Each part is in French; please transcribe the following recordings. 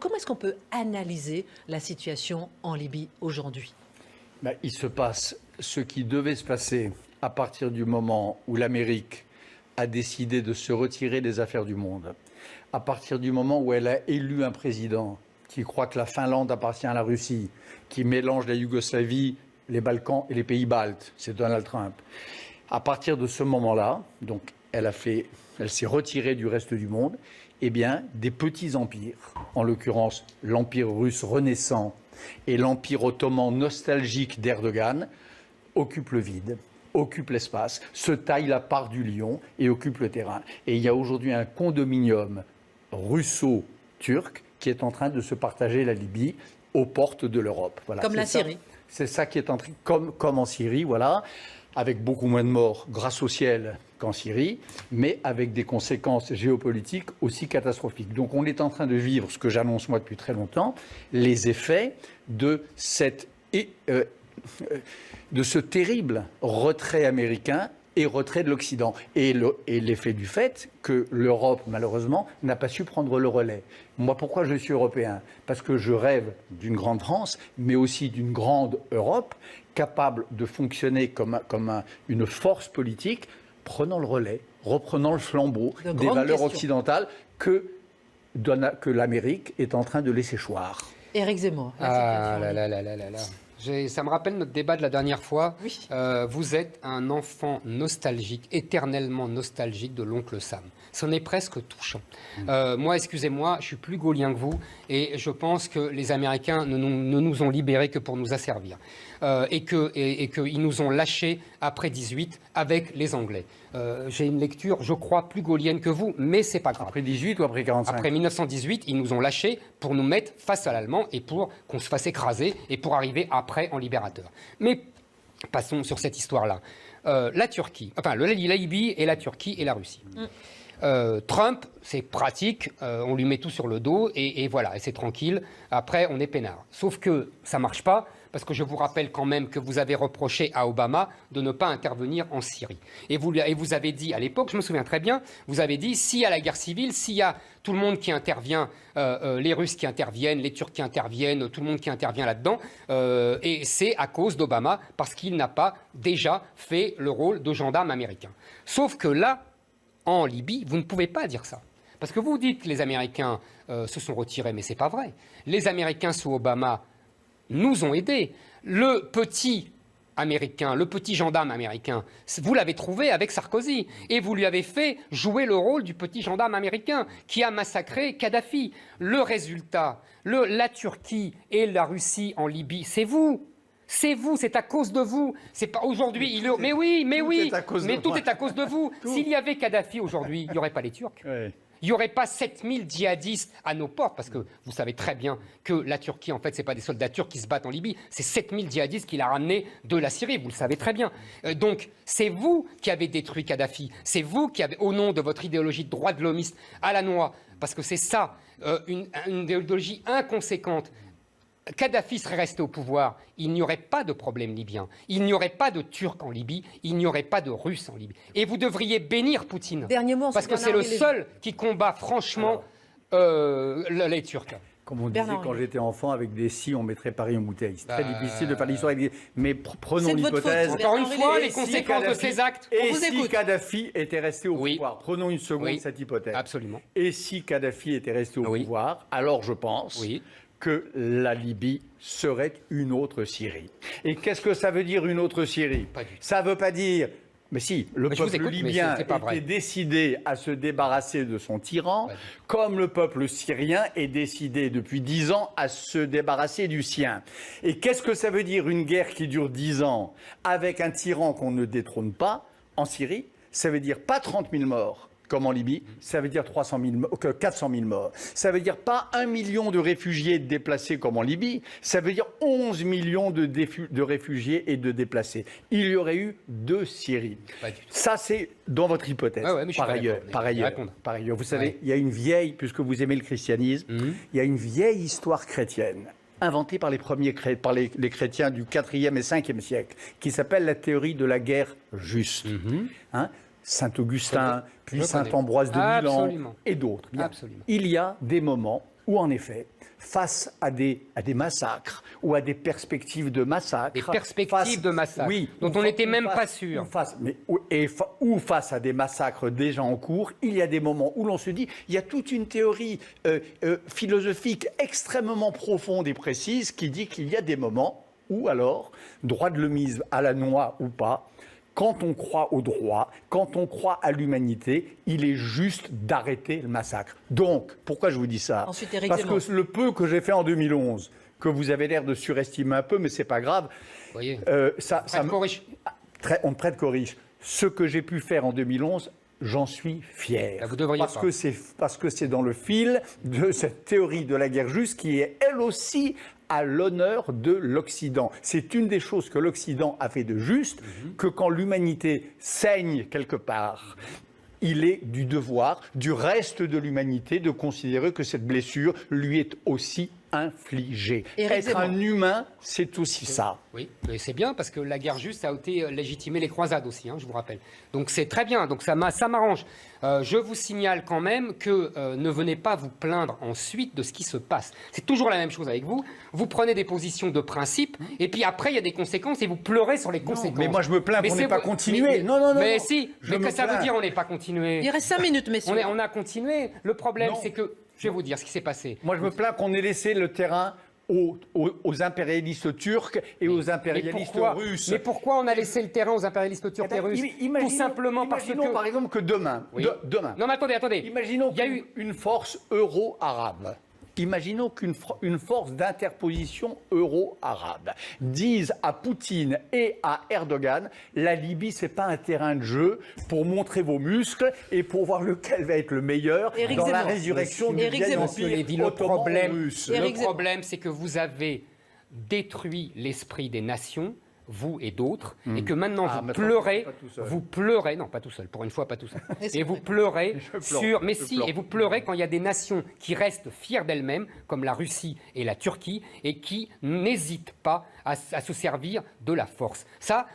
Comment est-ce qu'on peut analyser la situation en Libye aujourd'hui? Il se passe ce qui devait se passer à partir du moment où l'Amérique a décidé de se retirer des affaires du monde, à partir du moment où elle a élu un président qui croit que la Finlande appartient à la Russie, qui mélange la Yougoslavie, les Balkans et les pays baltes, c'est Donald Trump. À partir de ce moment-là, donc elle s'est retirée du reste du monde, eh bien, des petits empires, en l'occurrence l'empire russe renaissant et l'empire ottoman nostalgique d'Erdogan, occupent le vide, occupent l'espace, se taillent la part du lion et occupent le terrain. Et il y a aujourd'hui un condominium russo-turc qui est en train de se partager la Libye aux portes de l'Europe. Voilà, comme la Syrie. C'est ça qui est en train, comme en Syrie, voilà, avec beaucoup moins de morts grâce au ciel qu'en Syrie, mais avec des conséquences géopolitiques aussi catastrophiques. Donc on est en train de vivre, ce que j'annonce moi depuis très longtemps, les effets de de ce terrible retrait américain et retrait de l'Occident. Et l'effet du fait que l'Europe, malheureusement, n'a pas su prendre le relais. Moi, pourquoi je suis européen? Parce que je rêve d'une grande France, mais aussi d'une grande Europe, capable de fonctionner comme une force politique, prenant le relais, reprenant le flambeau des valeurs occidentales que l'Amérique est en train de laisser choir. Éric Zemmour. Ah là là là là là là. Ça me rappelle notre débat de la dernière fois. Oui. Vous êtes un enfant nostalgique, éternellement nostalgique de l'oncle Sam. C'en est presque touchant. Moi, excusez-moi, je suis plus gaulien que vous et je pense que les Américains ne nous ont libérés que pour nous asservir. Et qu'ils nous ont lâchés après 18 avec les Anglais. J'ai une lecture, je crois, plus gaulienne que vous, mais c'est pas grave. Après 18 ou après 45? Après 1918, ils nous ont lâchés pour nous mettre face à l'Allemand et pour qu'on se fasse écraser et pour arriver après en libérateur. Mais passons sur cette histoire-là. La Turquie, enfin la Libye et la Turquie et la Russie. Trump, c'est pratique, on lui met tout sur le dos et voilà, et c'est tranquille. Après, on est peinard. Sauf que ça marche pas. Parce que je vous rappelle quand même que vous avez reproché à Obama de ne pas intervenir en Syrie. Et vous avez dit à l'époque, je me souviens très bien, vous avez dit, s'il y a la guerre civile, s'il y a tout le monde qui intervient, les Russes qui interviennent, les Turcs qui interviennent, tout le monde qui intervient là-dedans, et c'est à cause d'Obama, parce qu'il n'a pas déjà fait le rôle de gendarme américain. Sauf que là, en Libye, vous ne pouvez pas dire ça. Parce que vous dites que les Américains se sont retirés, mais ce n'est pas vrai. Les Américains sous Obama nous ont aidés. Le petit américain, le petit gendarme américain, vous l'avez trouvé avec Sarkozy et vous lui avez fait jouer le rôle du petit gendarme américain qui a massacré Kadhafi. Le résultat, la Turquie et la Russie en Libye, c'est vous. C'est vous, c'est à cause de vous. C'est pas aujourd'hui. Mais oui, mais tout est à cause de vous. S'il y avait Kadhafi aujourd'hui, il n'y aurait pas les Turcs. Ouais. Il n'y aurait pas 7000 djihadistes à nos portes, parce que vous savez très bien que la Turquie, en fait, ce n'est pas des soldats turcs qui se battent en Libye, c'est 7000 djihadistes qu'il a ramenés de la Syrie, vous le savez très bien. Donc, c'est vous qui avez détruit Kadhafi, c'est vous qui avez, au nom de votre idéologie de droit de l'homiste à la noix, parce que c'est ça, une idéologie inconséquente. Kadhafi serait resté au pouvoir, il n'y aurait pas de problème libyen, il n'y aurait pas de Turcs en Libye, il n'y aurait pas de Russes en Libye. Et vous devriez bénir Poutine, parce que c'est le seul qui combat franchement les Turcs. Comme on disait quand j'étais enfant, avec des si, on mettrait Paris en bouteille. C'est très difficile de faire l'histoire. Mais prenons l'hypothèse. Encore une fois, les conséquences de ces actes. Et si Kadhafi était resté au pouvoir? Prenons une seconde cette hypothèse. Absolument. Et si Kadhafi était resté au pouvoir, alors je pense que la Libye serait une autre Syrie. Et qu'est-ce que ça veut dire une autre Syrie? Ça ne veut pas dire... Mais si, le peuple libyen était décidé à se débarrasser de son tyran, comme le peuple syrien est décidé depuis 10 ans à se débarrasser du sien. Et qu'est-ce que ça veut dire une guerre qui dure 10 ans avec un tyran qu'on ne détrône pas en Syrie? Ça veut dire pas 30 000 morts comme en Libye, ça veut dire 400 000 morts. Ça veut dire pas 1 million de réfugiés déplacés comme en Libye, ça veut dire 11 millions de réfugiés et de déplacés. Il y aurait eu 2 Syries. Ça, c'est dans votre hypothèse. Par ailleurs, vous savez, il y a une vieille, puisque vous aimez le christianisme, il y a une vieille histoire chrétienne inventée par les chrétiens du 4e et 5e siècle, qui s'appelle la théorie de la guerre juste. Saint Augustin, puis Saint Ambroise de Milan et d'autres. Il y a des moments où en effet, face à des massacres ou à des perspectives de massacres... Des perspectives de massacres, oui, dont on n'était même pas sûr. Ou face à des massacres déjà en cours, il y a des moments où l'on se dit, il y a toute une théorie philosophique extrêmement profonde et précise qui dit qu'il y a des moments où alors, droit de l'hommisme à la noix ou pas, quand on croit au droit, quand on croit à l'humanité, il est juste d'arrêter le massacre. Donc, pourquoi je vous dis ça? Ensuite, Éric Parce Zemmour. que le peu que j'ai fait en 2011, que vous avez l'air de surestimer un peu, mais c'est pas grave. Vous voyez, on me traite qu'aux riches. Ce que j'ai pu faire en 2011, j'en suis fier. Là, vous devriez parce que c'est dans le fil de cette théorie de la guerre juste qui est elle aussi à l'honneur de l'Occident. C'est une des choses que l'Occident a fait de juste, que quand l'humanité saigne quelque part, il est du devoir du reste de l'humanité de considérer que cette blessure lui est aussi infligée. Être un humain, c'est aussi ça. Oui, mais c'est bien parce que la guerre juste a été légitimée les croisades aussi, je vous rappelle. Donc c'est très bien, donc ça m'arrange. Je vous signale quand même que ne venez pas vous plaindre ensuite de ce qui se passe. C'est toujours la même chose avec vous. Vous prenez des positions de principe et puis après il y a des conséquences et vous pleurez sur les conséquences. Mais moi je me plains qu'on n'ait pas continué. Non. Mais si, mais que ça veut dire on n'est pas continué. Il reste 5 minutes, messieurs. On a continué. Le problème c'est que, je vais vous dire ce qui s'est passé. Moi je me plains qu'on ait laissé le terrain aux impérialistes turcs et aux impérialistes russes. Mais pourquoi on a laissé le terrain aux impérialistes turcs et russes? Tout simplement parce que... par exemple que demain... Non mais attendez. Imaginons qu'il y a eu une force euro-arabe. Imaginons qu'une force d'interposition euro-arabe dise à Poutine et à Erdogan, la Libye, c'est pas un terrain de jeu pour montrer vos muscles et pour voir lequel va être le meilleur dans la résurrection du vieil empire ottoman russe. Le problème, c'est que vous avez détruit l'esprit des nations, vous et d'autres, et que maintenant vous pleurez, non pas tout seul, pour une fois pas tout seul, et vous pleurez et vous pleurez quand il y a des nations qui restent fières d'elles-mêmes, comme la Russie et la Turquie, et qui n'hésitent pas à se servir de la force. Ça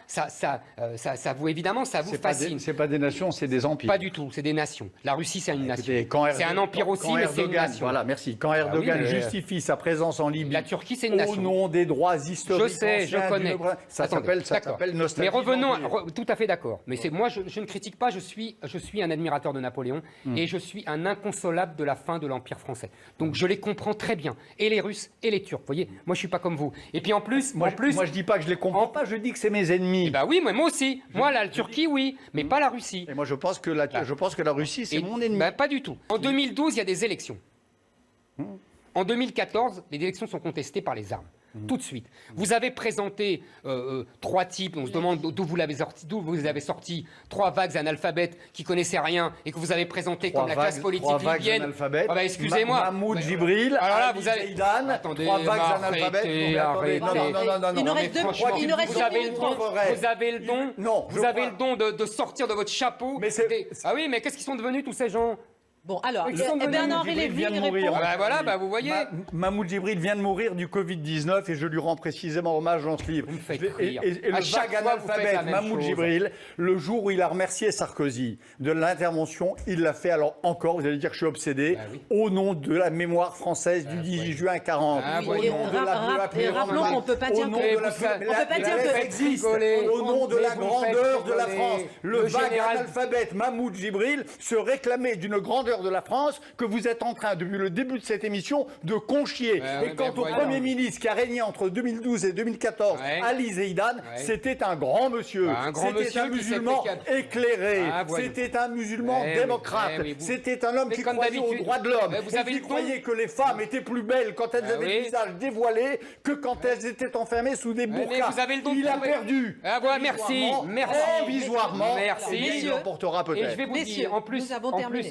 vous évidemment, ça vous fascine. C'est pas des nations, c'est des empires. Pas du tout, c'est des nations. La Russie, c'est une nation. C'est un empire aussi, mais c'est une nation. Voilà, merci. Quand Erdogan justifie sa présence en Libye, la Turquie, c'est une nation. Au nom des droits historiques. Je sais, je connais. Ça s'appelle nostalgie. Mais revenons, tout à fait d'accord. Mais moi, je ne critique pas, je suis un admirateur de Napoléon et je suis un inconsolable de la fin de l'Empire français. Donc je les comprends très bien. Et les Russes et les Turcs. Vous voyez, moi, je ne suis pas comme vous. Et puis en plus... Moi, je dis pas que je les comprends pas, je dis que c'est mes ennemis. Bah oui, moi aussi. Moi, la Turquie, oui, mais pas la Russie. Et moi, je pense que la Russie, c'est mon ennemi. Bah, pas du tout. En 2012, il y a des élections. En 2014, les élections sont contestées par les armes. Tout de suite. Vous avez présenté 3 types, on se demande d'où vous avez sorti 3 vagues analphabètes qui connaissaient rien et que vous avez présenté comme la classe politique libyenne. Ah bah, excusez-moi. Mahmoud Djibril, alors là, vous avez 3 vagues analphabètes. Il nous reste 2 minutes. Vous avez le don de sortir de votre chapeau. Ah oui, mais qu'est-ce qu'ils sont devenus tous ces gens? Bon, alors, Bernard-Henri Lévy répond. Voilà, vous voyez. Mahmoud Djibril vient de mourir du Covid-19 et je lui rends précisément hommage dans ce livre. Vous me faites rire. Et le vague analphabète Mahmoud Djibril, le jour où il a remercié Sarkozy de l'intervention, il l'a fait, alors encore, vous allez dire que je suis obsédé, au nom de la mémoire française du 18 juin 40. Et rappelons qu'on ne peut pas dire que... existe. Au nom de la grandeur de la France. Le vague analphabète Mahmoud Djibril se réclamait d'une grandeur de la France que vous êtes en train, depuis le début de cette émission, de conchier. Et quant au Premier ministre qui a régné entre 2012 et 2014, Ali Zeidan, c'était un grand monsieur. C'était un musulman éclairé. C'était un musulman démocrate. C'était un homme qui croyait aux droits de l'homme. Et qui croyait que les femmes étaient plus belles quand elles avaient le visage dévoilé que quand elles étaient enfermées sous des burqas. Il a perdu. Merci. Provisoirement. Merci. Il l'emportera peut-être. Et je vais vous dire, en plus,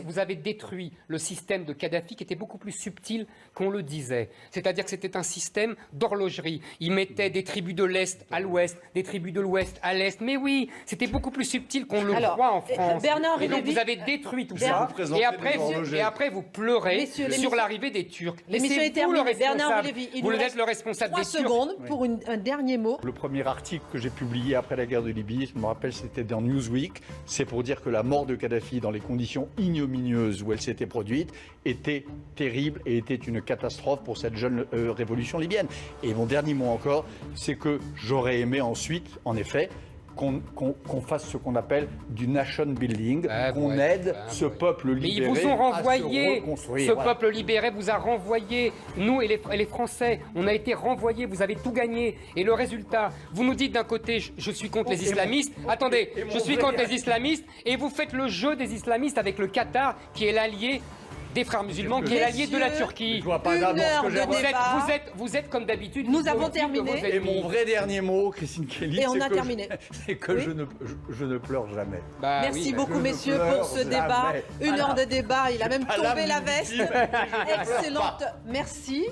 vous avez détruit le système de Kadhafi qui était beaucoup plus subtil qu'on le disait. C'est-à-dire que c'était un système d'horlogerie. Il mettait des tribus de l'Est à l'Ouest, des tribus de l'Ouest à l'Est. Mais oui, c'était beaucoup plus subtil qu'on le croit en France. Et donc vous avez détruit tout ça. Et après vous pleurez sur l'arrivée des Turcs. L'émission est terminée. Bernard-Henri Lévy, il vous êtes le responsable des Turcs. 3 secondes pour un dernier mot. Le premier article que j'ai publié après la guerre de Libye, je me rappelle, c'était dans Newsweek. C'est pour dire que la mort de Kadhafi dans les conditions ignominieuses où elle s'était produite était terrible et était une catastrophe pour cette jeune révolution libyenne. Et mon dernier mot encore, c'est que j'aurais aimé ensuite, en effet, qu'on fasse ce qu'on appelle du nation building, qu'on aide ce peuple libéré. Mais ils vous ont renvoyé, à se reconstruire. ce peuple libéré vous a renvoyé, nous et les Français, on a été renvoyés, vous avez tout gagné. Et le résultat, vous nous dites d'un côté, je suis contre les islamistes, attendez, je suis contre les islamistes, et vous faites le jeu des islamistes avec le Qatar, qui est l'allié des frères musulmans, qui est l'allié de la Turquie. Je vois pas d'abord ce que j'aimerais. Vous êtes comme d'habitude. Nous avons terminé. Et mon vrai dernier mot, Christine Kelly, c'est que Oui. je ne pleure jamais. Merci beaucoup, messieurs, pour ce débat. Une heure de débat. Il a même tombé la veste. Excellente. Merci.